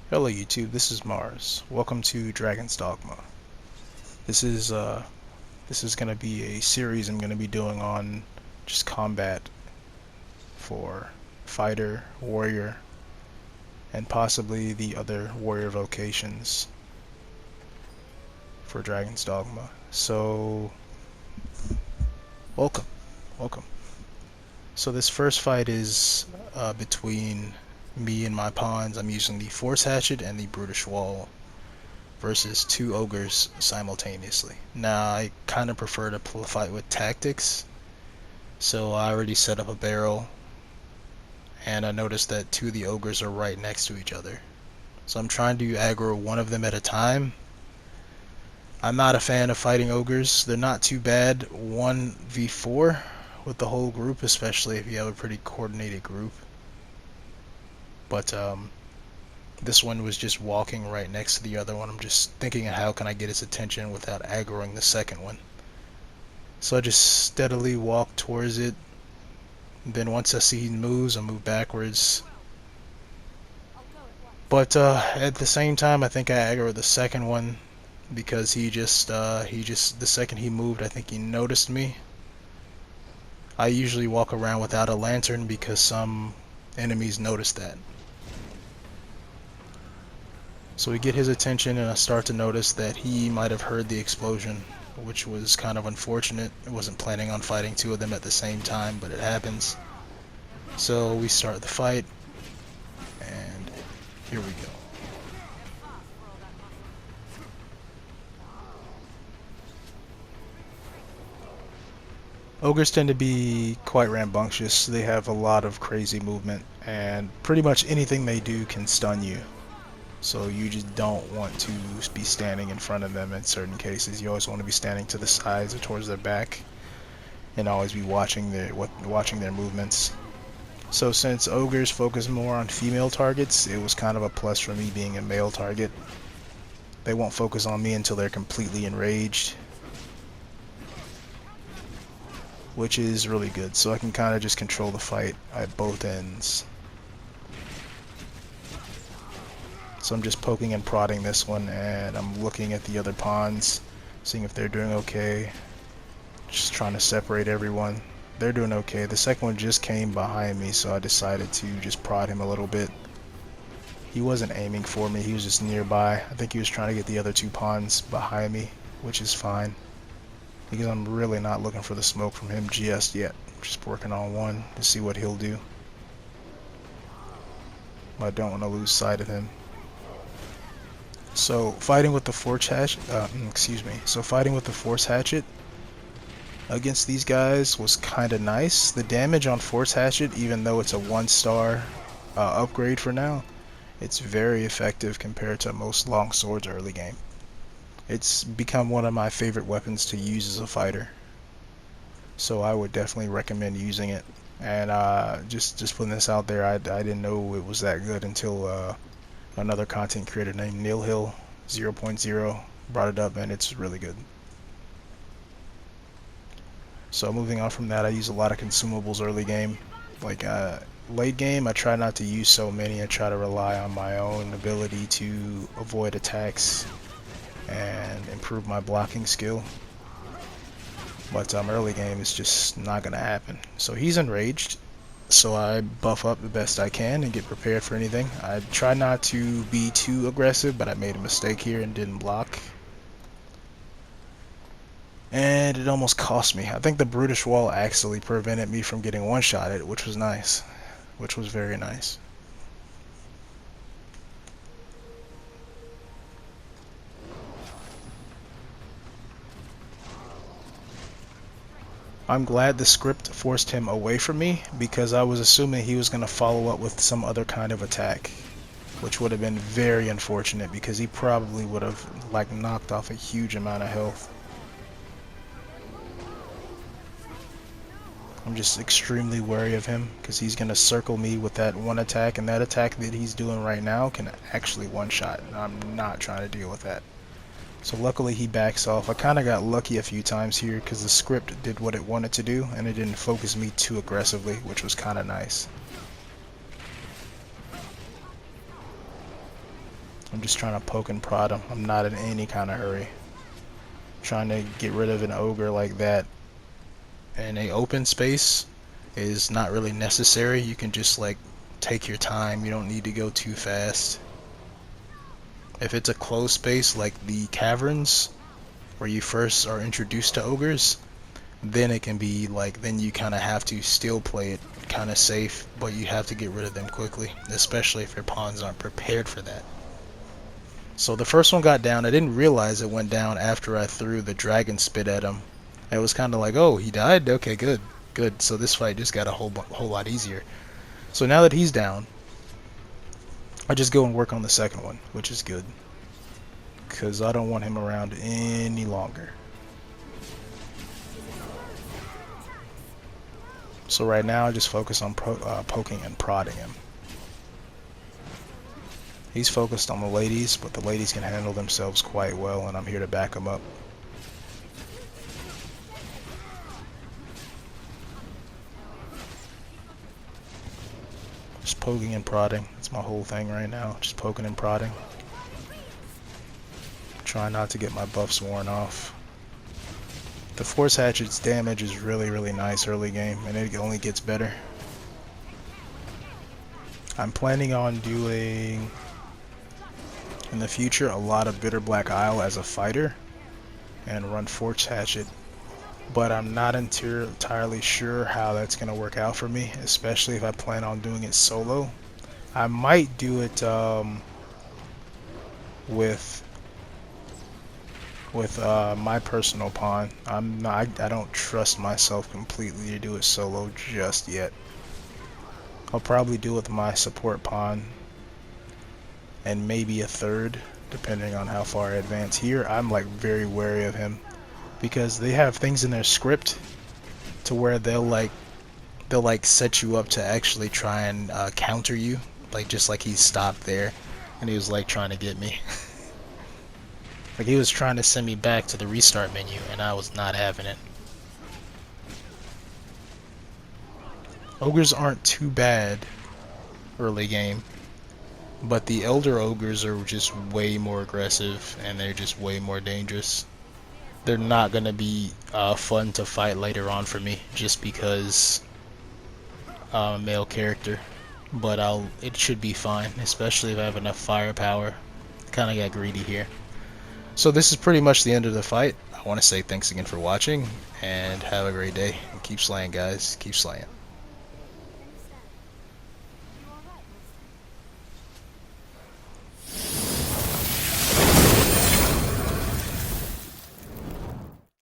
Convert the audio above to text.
Hello YouTube, this is Mars. Welcome to Dragon's Dogma. This is gonna be a series I'm gonna be doing on just combat for fighter, warrior, and possibly the other warrior vocations for Dragon's Dogma. So welcome, welcome. So this first fight is between me and my pawns. I'm using the Force Hatchet and the Brutish Wall versus two ogres simultaneously. Now I kind of prefer to fight with tactics, so I already set up a barrel, and I noticed that two of the ogres are right next to each other. So I'm trying to aggro one of them at a time. I'm not a fan of fighting ogres. They're not too bad 1v4 with the whole group, especially if you have a pretty coordinated group. But this one was just walking right next to the other one. I'm just thinking, how can I get his attention without aggroing the second one? So I just steadily walk towards it. And then once I see he moves, I move backwards. But at the same time, I think I aggroed the second one because the second he moved, I think he noticed me. I usually walk around without a lantern because some enemies notice that. So we get his attention, and I start to notice that he might have heard the explosion, which was kind of unfortunate. I wasn't planning on fighting two of them at the same time, but it happens. So we start the fight, and here we go. Ogres tend to be quite rambunctious. They have a lot of crazy movement, and pretty much anything they do can stun you. So you just don't want to be standing in front of them in certain cases. You always want to be standing to the sides or towards their back, and always be watching their movements. So since ogres focus more on female targets, it was kind of a plus for me being a male target. They won't focus on me until they're completely enraged, which is really good. So I can kind of just control the fight at both ends. So I'm just poking and prodding this one, and I'm looking at the other pawns, seeing if they're doing okay. Just trying to separate everyone. They're doing okay. The second one just came behind me, so I decided to just prod him a little bit. He wasn't aiming for me, he was just nearby. I think he was trying to get the other two pawns behind me, which is fine, because I'm really not looking for the smoke from him just yet. I'm just working on one to see what he'll do. I don't want to lose sight of him. So fighting with the Force Hatchet, against these guys was kind of nice. The damage on Force Hatchet, even though it's a 1-star upgrade for now, it's very effective compared to most long swords early game. It's become one of my favorite weapons to use as a fighter, so I would definitely recommend using it. And just putting this out there, I didn't know it was that good until another content creator named Nilhill 0.0 brought it up, and it's really good. So moving on from that, I use a lot of consumables early game. Like late game, I try not to use so many. I try to rely on my own ability to avoid attacks and improve my blocking skill. But early game is just not gonna happen. So he's enraged, so I buff up the best I can and get prepared for anything. I try not to be too aggressive, but I made a mistake here and didn't block, and it almost cost me. I think the Brutish Wall actually prevented me from getting one-shotted, which was nice, which was very nice. I'm glad the script forced him away from me, because I was assuming he was going to follow up with some other kind of attack, which would have been very unfortunate, because he probably would have knocked off a huge amount of health. I'm just extremely wary of him, because he's going to circle me with that one attack, and that attack that he's doing right now can actually one-shot, and I'm not trying to deal with that. So luckily he backs off. I kind of got lucky a few times here because the script did what it wanted to do, and it didn't focus me too aggressively, which was kind of nice. I'm just trying to poke and prod him. I'm not in any kind of hurry. Trying to get rid of an ogre like that in a open space is not really necessary. You can just like take your time. You don't need to go too fast. If it's a closed space like the caverns where you first are introduced to ogres, then it can be like, then you kind of have to still play it kind of safe, but you have to get rid of them quickly, especially if your pawns aren't prepared for that. So the first one got down. I didn't realize it went down after I threw the dragon spit at him. It was kind of like, oh, he died? Okay, good. Good. So this fight just got a whole lot easier. So now that he's down, I just go and work on the second one, which is good. Because I don't want him around any longer. So right now I just focus on poking and prodding him. He's focused on the ladies, but the ladies can handle themselves quite well, and I'm here to back them up. Just poking and prodding. That's my whole thing right now. Just poking and prodding. Try not to get my buffs worn off. The Force Hatchet's damage is really nice early game, and it only gets better. I'm planning on doing, in the future, a lot of Bitter Black Isle as a fighter, and run Force Hatchet. But I'm not entirely sure how that's going to work out for me, especially if I plan on doing it solo. I might do it with my personal pawn. I don't trust myself completely to do it solo just yet. I'll probably do it with my support pawn and maybe a third, depending on how far I advance. Here I'm like very wary of him because they have things in their script to where they'll set you up to actually try and counter you, like just like he stopped there and he was like trying to get me. Like he was trying to send me back to the restart menu and I was not having it. Ogres aren't too bad early game, but the elder ogres are just way more aggressive and they're just way more dangerous. They're not gonna be fun to fight later on for me just because I'm a male character, but it should be fine, especially if I have enough firepower. Kinda got greedy here. So this is pretty much the end of the fight. I want to say thanks again for watching, and have a great day. And keep slaying, guys. Keep slaying.